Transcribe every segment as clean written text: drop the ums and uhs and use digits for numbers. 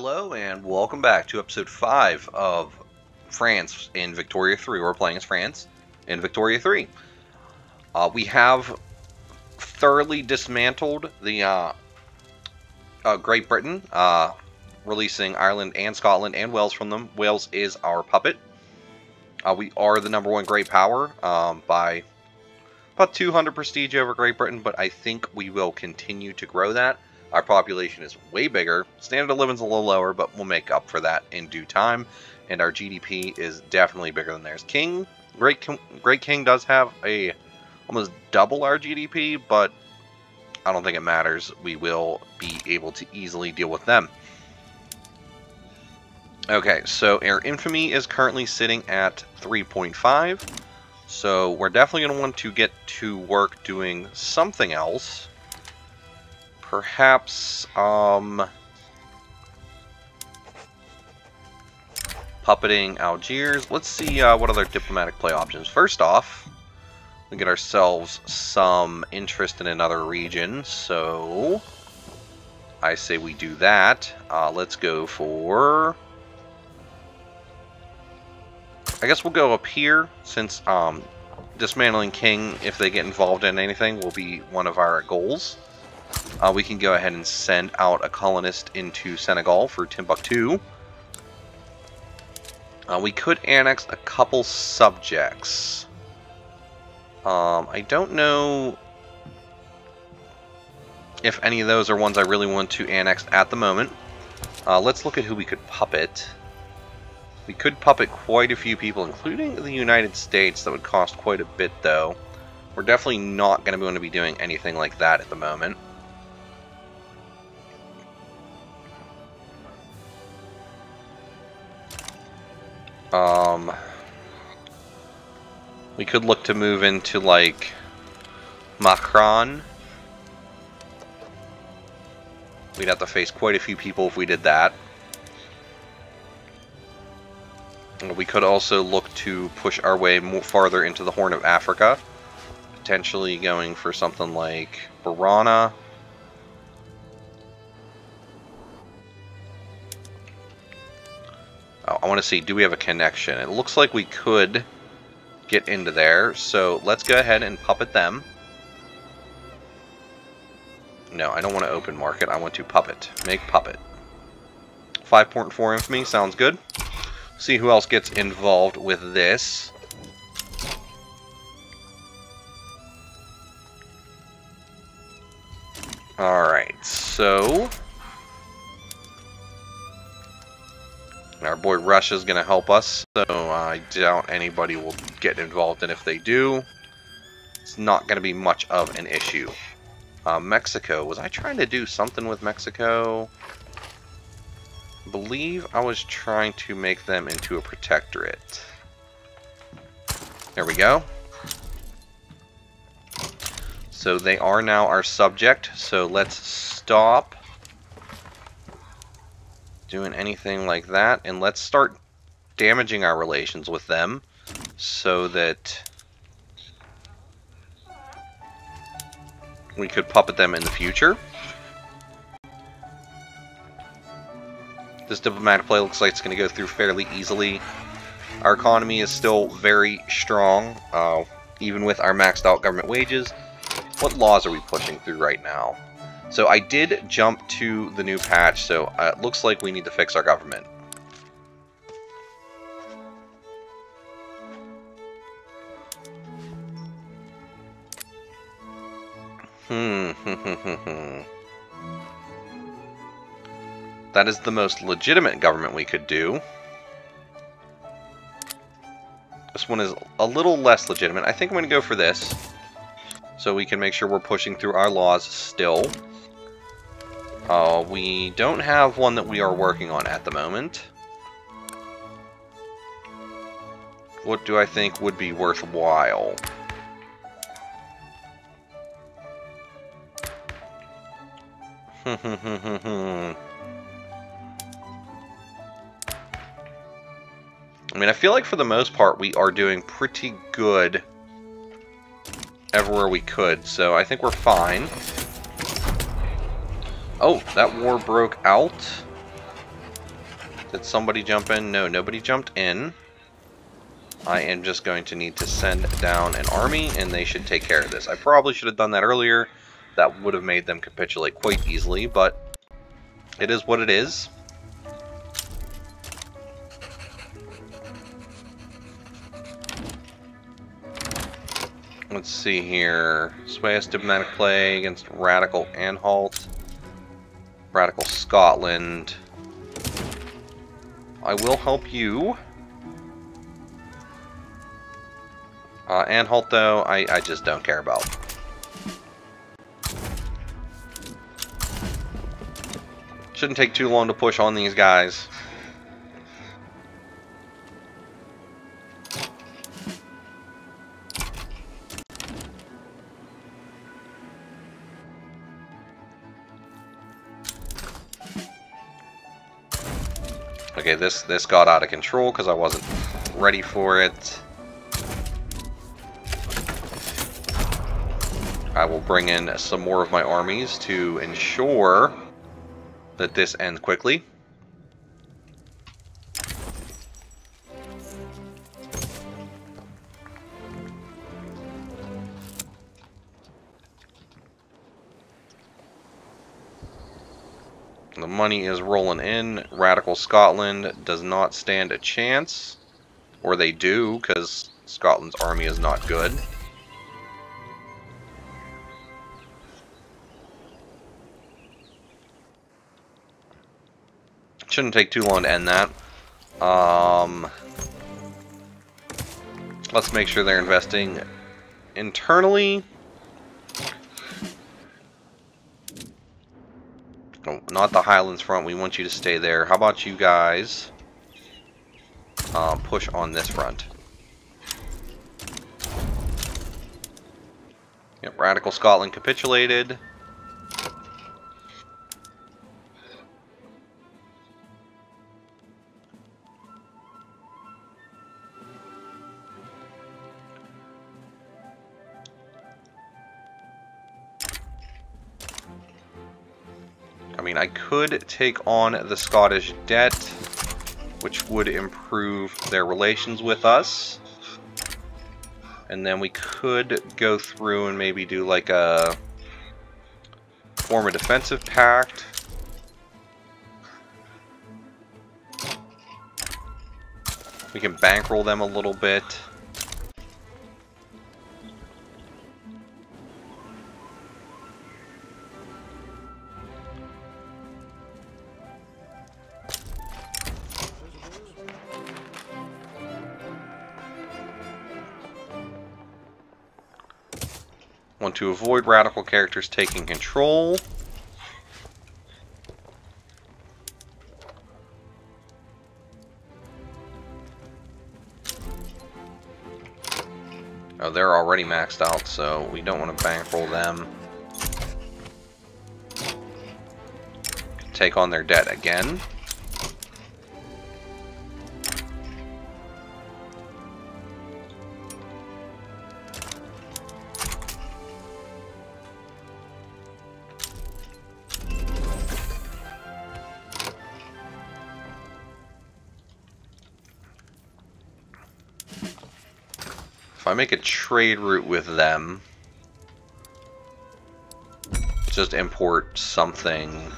Hello and welcome back to episode 5 of France in Victoria 3. We're playing as France in Victoria 3. We have thoroughly dismantled the Great Britain, releasing Ireland and Scotland and Wales from them. Wales is our puppet. We are the #1 great power by about 200 prestige over Great Britain, but I think we will continue to grow that. Our population is way bigger. Standard of living's a little lower, but we'll make up for that in due time. And our GDP is definitely bigger than theirs. Great King does have almost double our GDP, but I don't think it matters. We will be able to easily deal with them. Okay, so our infamy is currently sitting at 3.5. So we're definitely going to want to get to work doing something else. Perhaps, puppeting Algiers. Let's see what other diplomatic play options. First off, we get ourselves some interest in another region, so I say we do that. Let's go for... I guess we'll go up here, since dismantling King, if they get involved in anything, will be one of our goals. We can go ahead and send out a colonist into Senegal for Timbuktu. We could annex a couple subjects. I don't know if any of those are ones I really want to annex at the moment. Let's look at who we could puppet. We could puppet quite a few people, including the United States. That would cost quite a bit, though. We're definitely not going to be doing anything like that at the moment. We could look to move into, like, Macron. We'd have to face quite a few people if we did that. We could also look to push our way more farther into the Horn of Africa. Potentially going for something like Borana. I want to see, do we have a connection? It looks like we could get into there, so let's go ahead and puppet them. No, I don't want to open market, I want to puppet. Make puppet. 5.4 infamy, sounds good. See who else gets involved with this. Alright, so... our boy Russia's going to help us, so I doubt anybody will get involved, and if they do, it's not going to be much of an issue. Mexico, was I trying to do something with Mexico? I believe I was trying to make them into a protectorate. There we go. So they are now our subject, so let's stop doing anything like that, and let's start damaging our relations with them so that we could puppet them in the future. This diplomatic play looks like it's going to go through fairly easily. Our economy is still very strong, even with our maxed out government wages. What laws are we pushing through right now? So I did jump to the new patch, so it looks like we need to fix our government. That is the most legitimate government we could do. This one is a little less legitimate. I think I'm going to go for this, so we can make sure we're pushing through our laws still. We don't have one that we are working on at the moment. What do I think would be worthwhile? I mean, I feel like for the most part we are doing pretty good everywhere we could, so I think we're fine. Oh, that war broke out. Did somebody jump in? No, nobody jumped in. I am just going to need to send down an army, and they should take care of this. I probably should have done that earlier. That would have made them capitulate quite easily, but it is what it is. Let's see here. Sway a diplomatic play against Radical Anhalt. Radical Scotland. I will help you. Anhalt, though, I just don't care about. Shouldn't take too long to push on these guys. Okay, this got out of control because I wasn't ready for it. I will bring in some more of my armies to ensure that this ends quickly. The money is rolling in. Radical Scotland does not stand a chance. Or they do, because Scotland's army is not good. Shouldn't take too long to end that. Let's make sure they're investing internally. Oh, not the Highlands front. We want you to stay there. How about you guys push on this front? Yep, Radical Scotland capitulated. I mean, I could take on the Scottish debt, which would improve their relations with us. And then we could go through and maybe do like a form a defensive pact. We can bankroll them a little bit. Want to avoid radical characters taking control. Oh, they're already maxed out, so we don't want to bankroll them. Take on their debt again. If I make a trade route with them, just import something.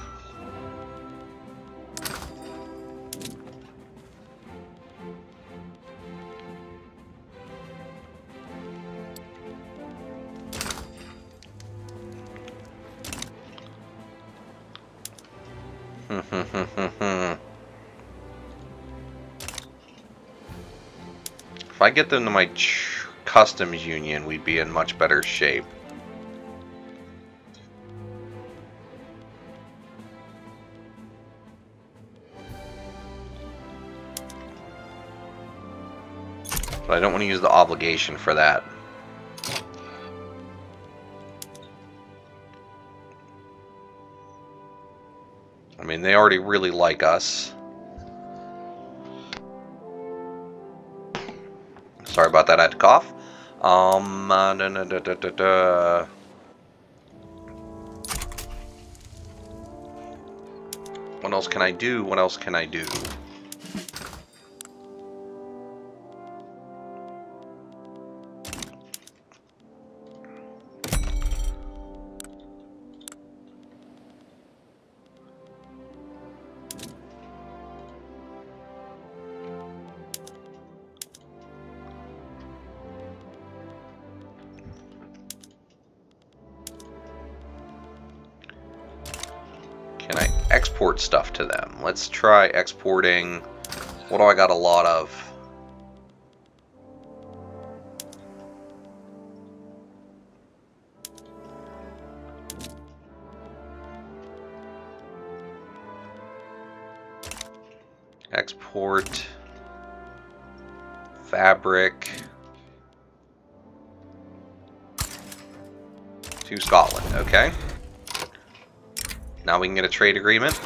If I get them to my customs union, we'd be in much better shape. But I don't want to use the obligation for that. I mean, they already really like us. Sorry about that, I had to cough. What else can I do? What else can I do? Can I export stuff to them? Let's try exporting. What do I got a lot of? Export. Fabric. To Scotland, okay. Now we can get a trade agreement.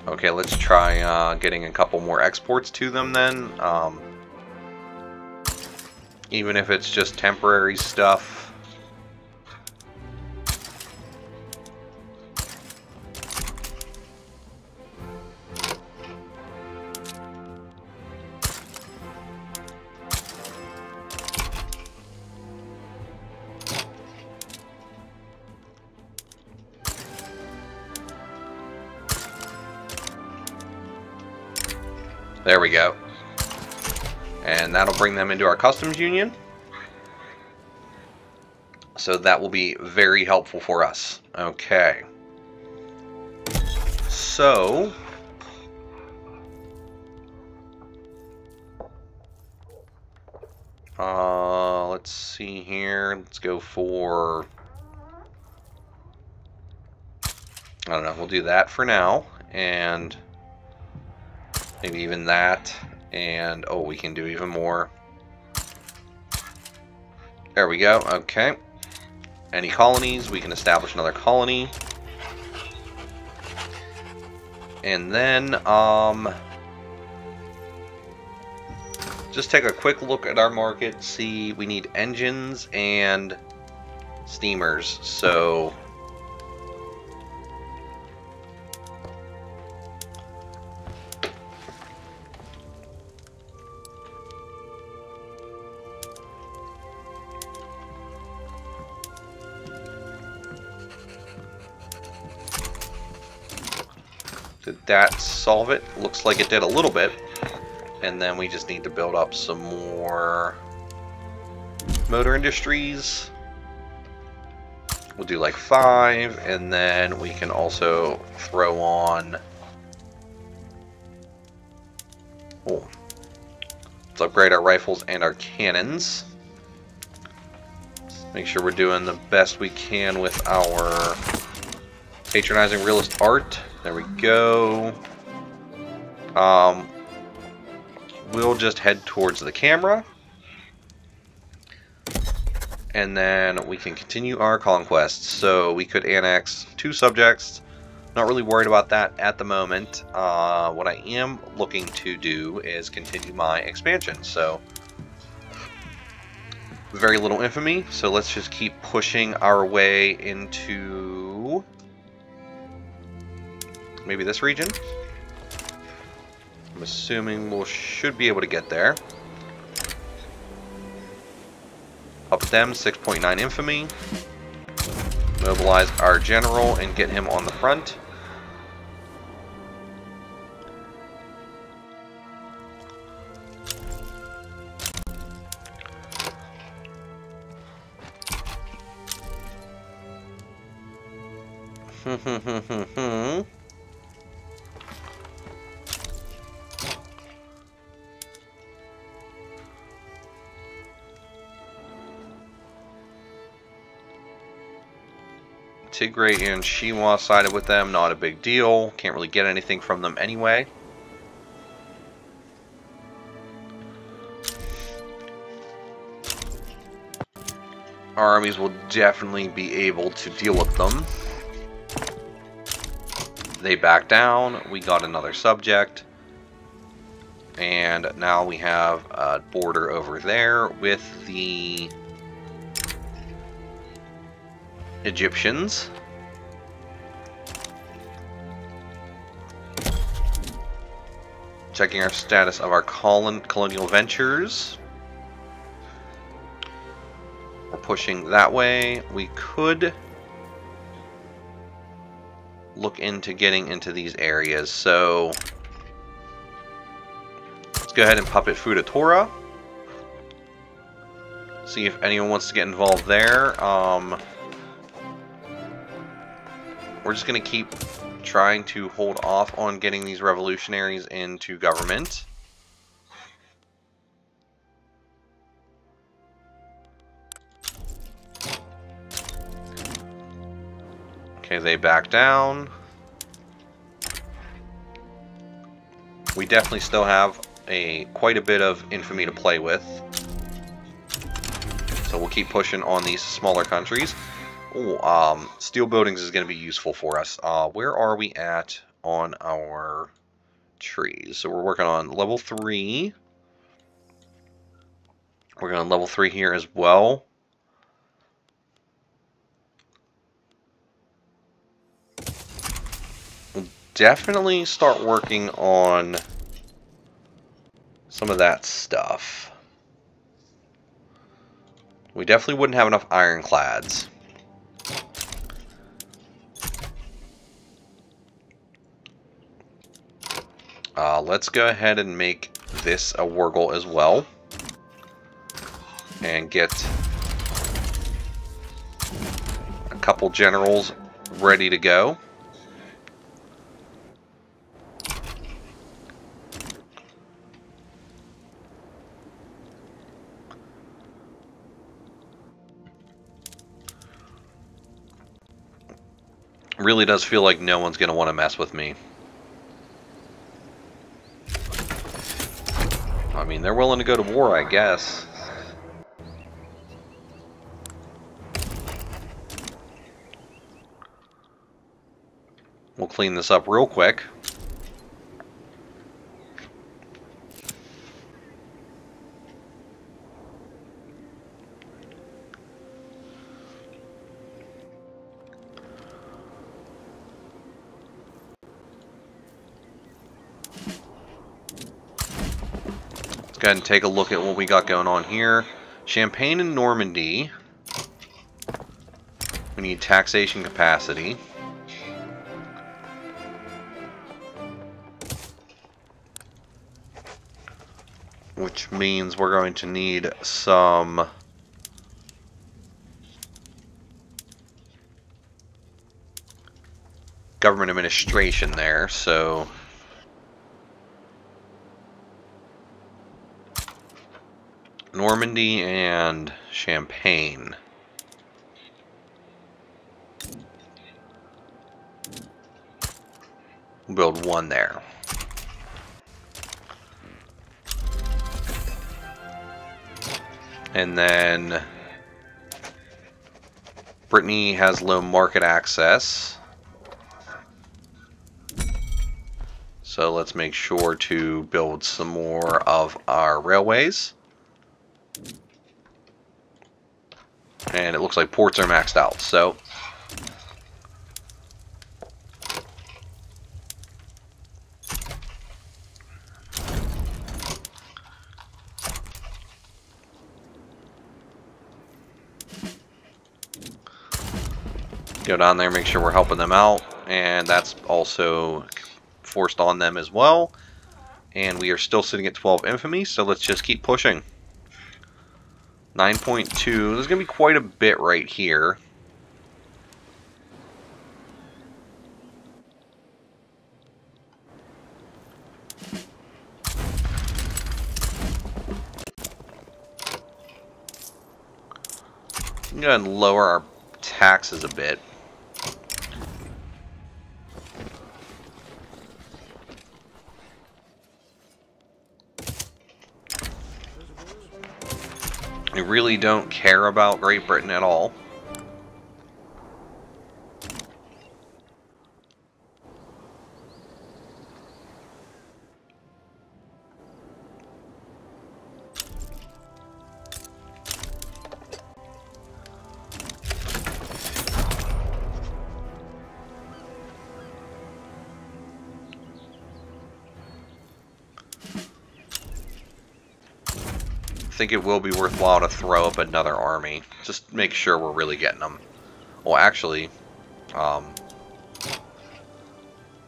Okay, let's try getting a couple more exports to them then. Even if it's just temporary stuff. There we go. And that'll bring them into our customs union. So that will be very helpful for us. Okay. So let's see here. Let's go for, I don't know, we'll do that for now. And maybe even that. And, oh, we can do even more. There we go. Okay. Any colonies, we can establish another colony. And then, just take a quick look at our market. See, we need engines and steamers. So did that solve it? Looks like it did a little bit. And then we just need to build up some more motor industries. We'll do like 5, and then we can also throw on... Oh. Let's upgrade our rifles and our cannons. Make sure we're doing the best we can with our patronizing realist art. There we go. We'll just head towards the camera. And then we can continue our conquest. So we could annex 2 subjects. Not really worried about that at the moment. What I am looking to do is continue my expansion. So very little infamy. So let's just keep pushing our way into maybe this region. I'm assuming we should be able to get there. Up at them, 6.9 infamy. Mobilize our general and get him on the front. Tigray and Shiwa sided with them, not a big deal. Can't really get anything from them anyway. Our armies will definitely be able to deal with them. They back down. We got another subject. And now we have a border over there with the Egyptians. Checking our status of our colonial ventures. We're pushing that way. We could look into getting into these areas. So let's go ahead and puppet Fudatora. See if anyone wants to get involved there. We're just going to keep trying to hold off on getting these revolutionaries into government. Okay, they back down. We definitely still have quite a bit of infamy to play with. So we'll keep pushing on these smaller countries. Ooh, steel buildings is going to be useful for us. Where are we at on our trees? So we're working on level 3. We're going on level 3 here as well. We'll definitely start working on some of that stuff. We definitely wouldn't have enough ironclads. Let's go ahead and make this a Wurgle as well. And get a couple generals ready to go. Really does feel like no one's going to want to mess with me. I mean, they're willing to go to war, I guess. We'll clean this up real quick. Go ahead and take a look at what we got going on here. Champagne and Normandy. We need taxation capacity. Which means we're going to need some government administration there, so Normandy and Champagne. We'll build one there. And then Brittany has low market access. So let's make sure to build some more of our railways. And it looks like ports are maxed out, so go down there, make sure we're helping them out, and that's also forced on them as well. And we are still sitting at 12 infamy, so let's just keep pushing. 9.2. There's going to be quite a bit right here. I'm going to lower our taxes a bit. I really don't care about Great Britain at all. I think it will be worthwhile to throw up another army. Just make sure we're really getting them. Well, actually,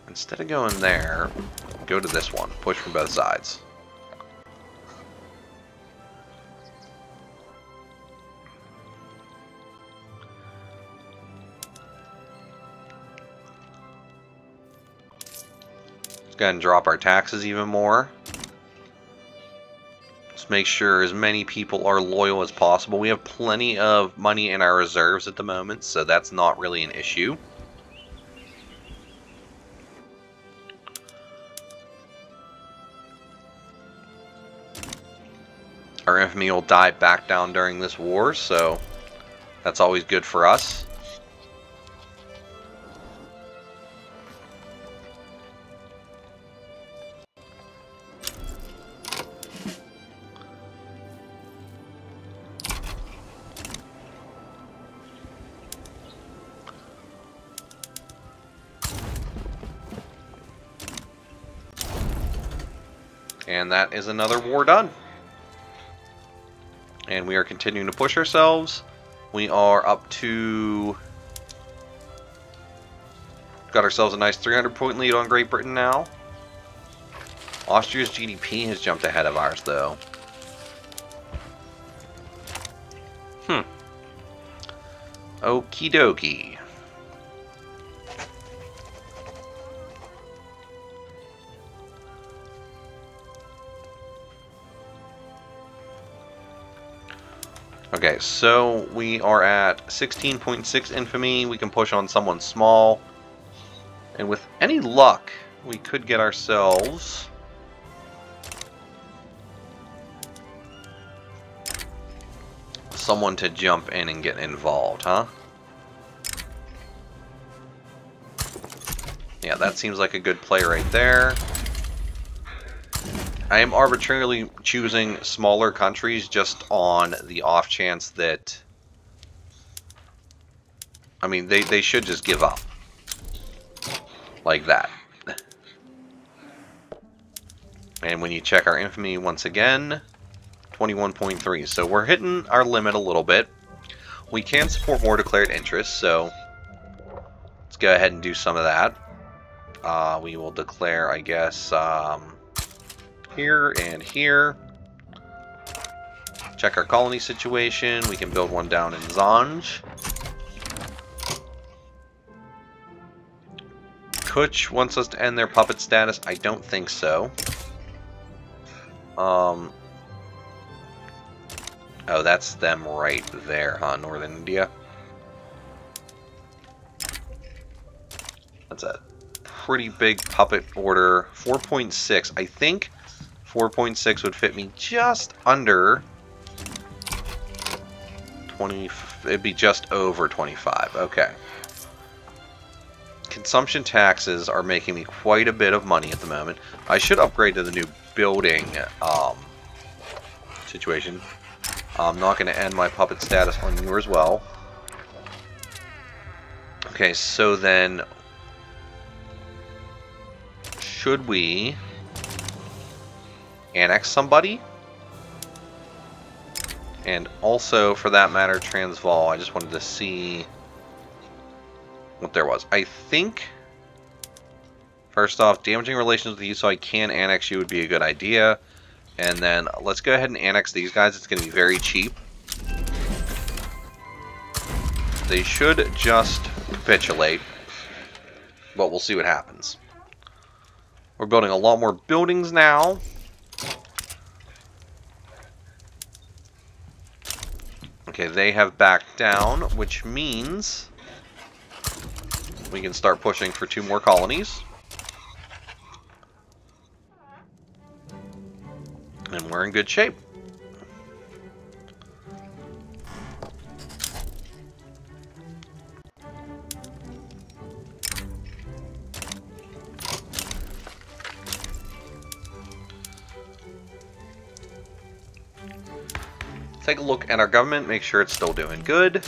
instead of going there, go to this one. Push from both sides. Let's go ahead and drop our taxes even more. Let's make sure as many people are loyal as possible. We have plenty of money in our reserves at the moment, so that's not really an issue. Our infamy will die back down during this war, so that's always good for us. And that is another war done. And we are continuing to push ourselves. We are up to... Got ourselves a nice 300-point lead on Great Britain now. Austria's GDP has jumped ahead of ours, though. Okie dokie. Okay, so we are at 16.6 infamy. We can push on someone small. And with any luck, we could get ourselves... someone to jump in and get involved, huh? Yeah, that seems like a good play right there. I am arbitrarily choosing smaller countries just on the off chance that... I mean, they should just give up. Like that. And when you check our infamy once again, 21.3. So we're hitting our limit a little bit. We can support more declared interests, so let's go ahead and do some of that. We will declare, I guess, here and here. Check our colony situation. We can build one down in Zanj. Kuch wants us to end their puppet status. I don't think so. Oh, that's them right there, huh? Northern India. That's a pretty big puppet order. 4.6. I think 4.6 would fit me just under 20. It'd be just over 25. Okay. Consumption taxes are making me quite a bit of money at the moment. I should upgrade to the new building situation. I'm not going to end my puppet status on you as well. Okay, so then should we annex somebody? And also, for that matter, Transvaal. I just wanted to see what there was. I think, first off, damaging relations with you so I can annex you would be a good idea. And then let's go ahead and annex these guys. It's going to be very cheap. They should just capitulate, but we'll see what happens. We're building a lot more buildings now. Okay, they have backed down, which means we can start pushing for 2 more colonies. And we're in good shape. Take a look at our government, make sure it's still doing good.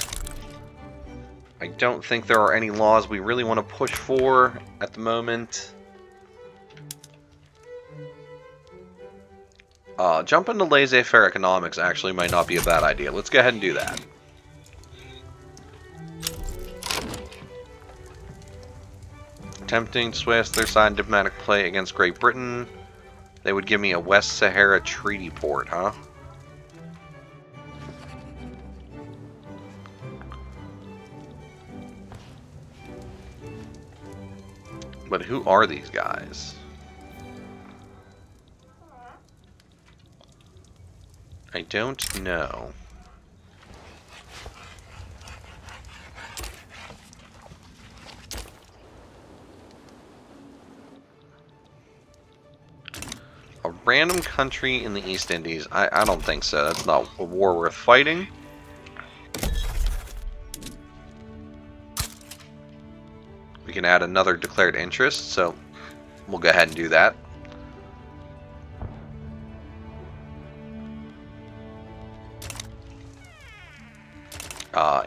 I don't think there are any laws we really want to push for at the moment. Jumping to laissez-faire economics actually might not be a bad idea. Let's go ahead and do that. Attempting to sway us to their side in diplomatic play against Great Britain. They would give me a West Sahara treaty port, huh? But who are these guys? I don't know. A random country in the East Indies? I don't think so. That's not a war worth fighting. We can add another declared interest, so we'll go ahead and do that.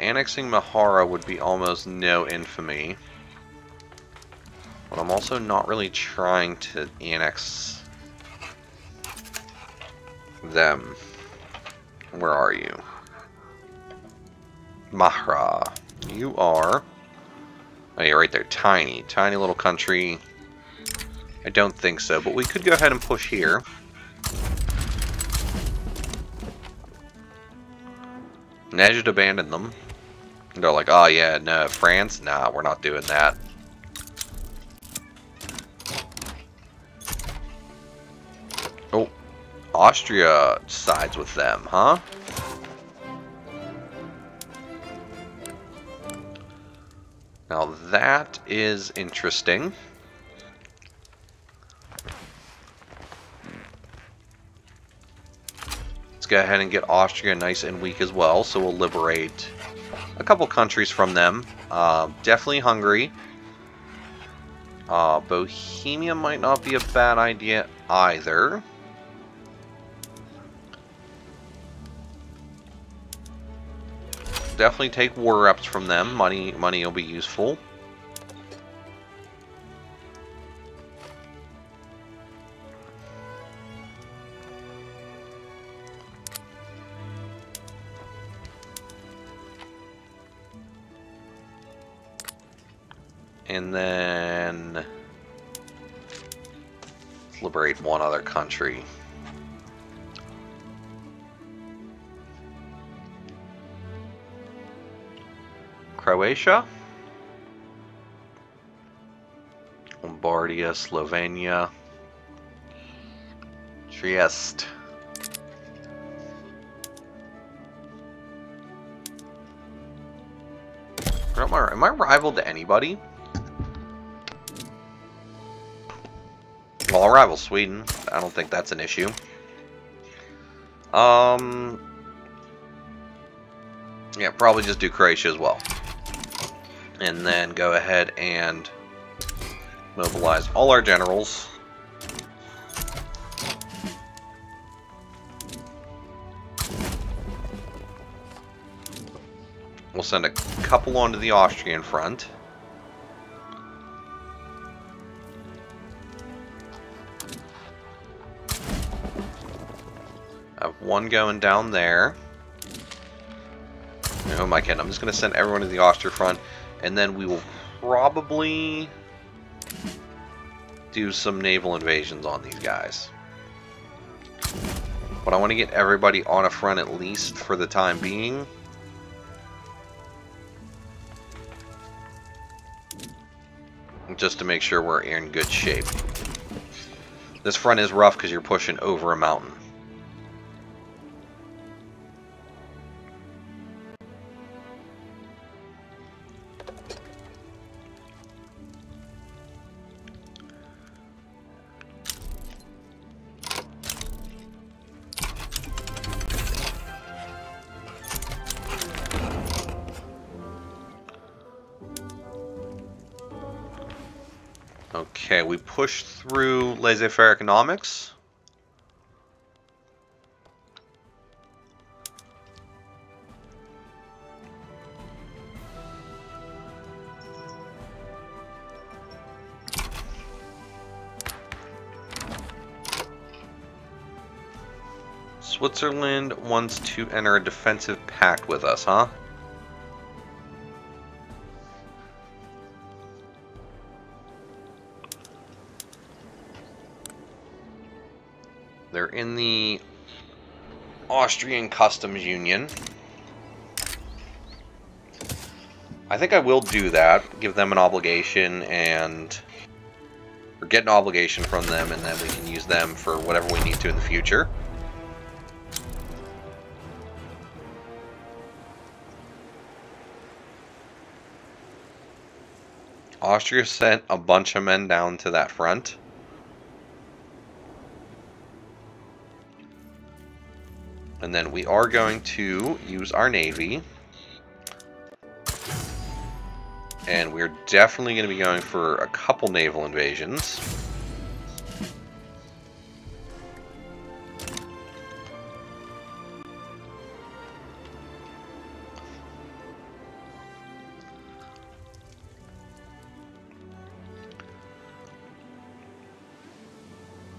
Annexing Mahara would be almost no infamy. But I'm also not really trying to annex them. Where are you? Mahra. You are... Oh, yeah, right there. Tiny. Tiny little country. I don't think so, but we could go ahead and push here. Najd abandoned them. They're like, oh yeah, no, France? Nah, we're not doing that. Oh, Austria sides with them, huh? Now that is interesting. Let's go ahead and get Austria nice and weak as well, so we'll liberate a couple countries from them. Definitely Hungary. Bohemia might not be a bad idea either. Definitely take war reps from them. Money will be useful. And then let's liberate one other country. Croatia, Lombardia, Slovenia, Trieste. Am I rival to anybody? Well, I'll rival Sweden. I don't think that's an issue. Yeah, probably just do Croatia as well. And then go ahead and mobilize all our generals. We'll send a couple onto the Austrian front. I have one going down there. Who am I kidding? I'm just going to send everyone to the Austria front, and then we will probably do some naval invasions on these guys. But I want to get everybody on a front at least for the time being. Just to make sure we're in good shape. This front is rough because you're pushing over a mountain. Okay, we push through laissez-faire economics. Switzerland wants to enter a defensive pact with us, huh? They're in the Austrian Customs Union. I think I will do that. Give them an obligation or get an obligation from them, and then we can use them for whatever we need to in the future. Austria sent a bunch of men down to that front. And then we are going to use our navy. And we're definitely going to be going for a couple naval invasions.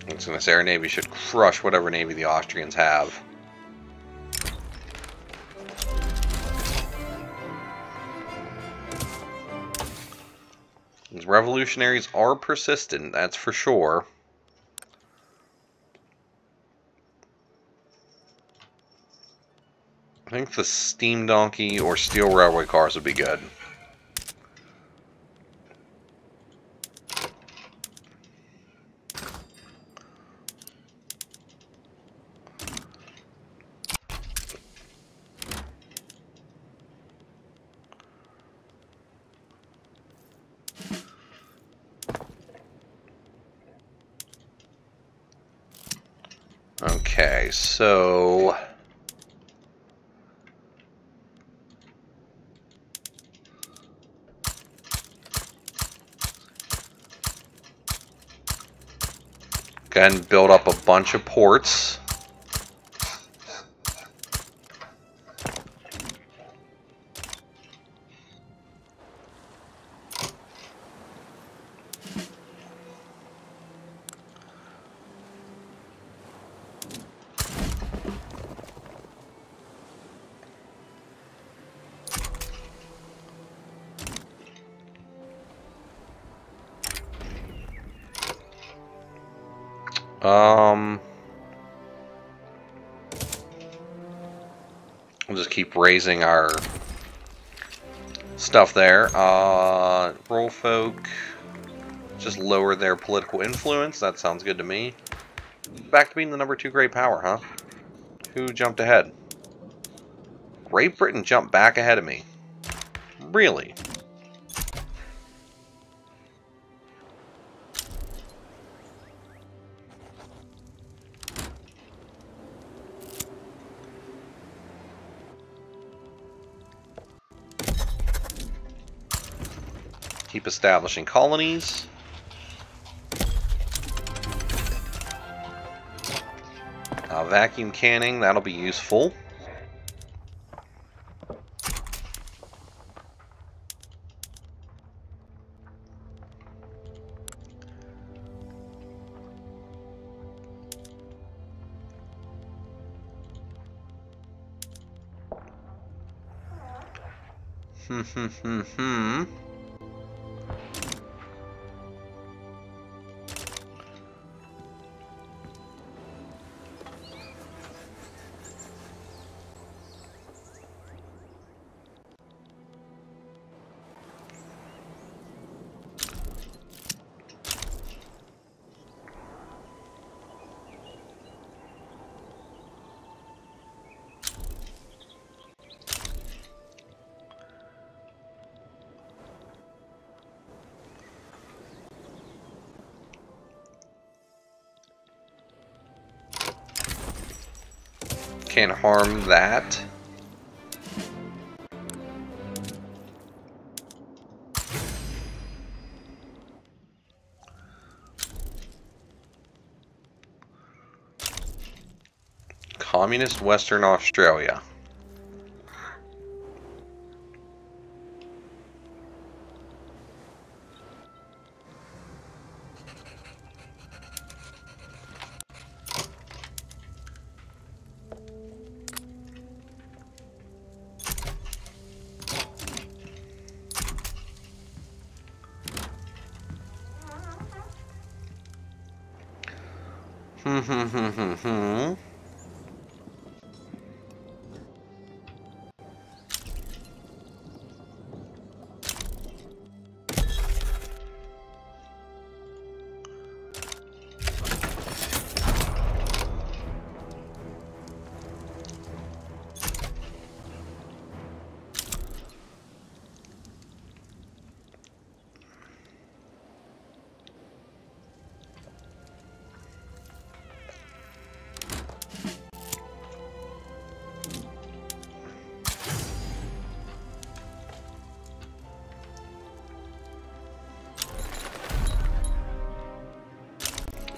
I was going to say our navy should crush whatever navy the Austrians have. These revolutionaries are persistent, that's for sure. I think the steam donkey or steel railway cars would be good. Okay, so go ahead and build up a bunch of ports. We'll just keep raising our stuff there. Roll folk, just lower their political influence. That sounds good to me. Back to being the #2 great power, huh? Who jumped ahead? Great Britain jumped back ahead of me. Really? Keep establishing colonies. Vacuum canning, that'll be useful. Can't harm that. Communist Western Australia.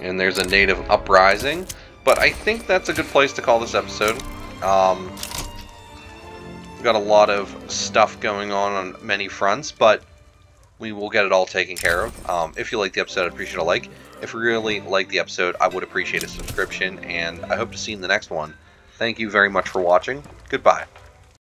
And there's a native uprising, but I think that's a good place to call this episode. We've got a lot of stuff going on many fronts, but we will get it all taken care of. If you like the episode, I'd appreciate a like. If you really like the episode, I would appreciate a subscription, and I hope to see you in the next one. Thank you very much for watching. Goodbye.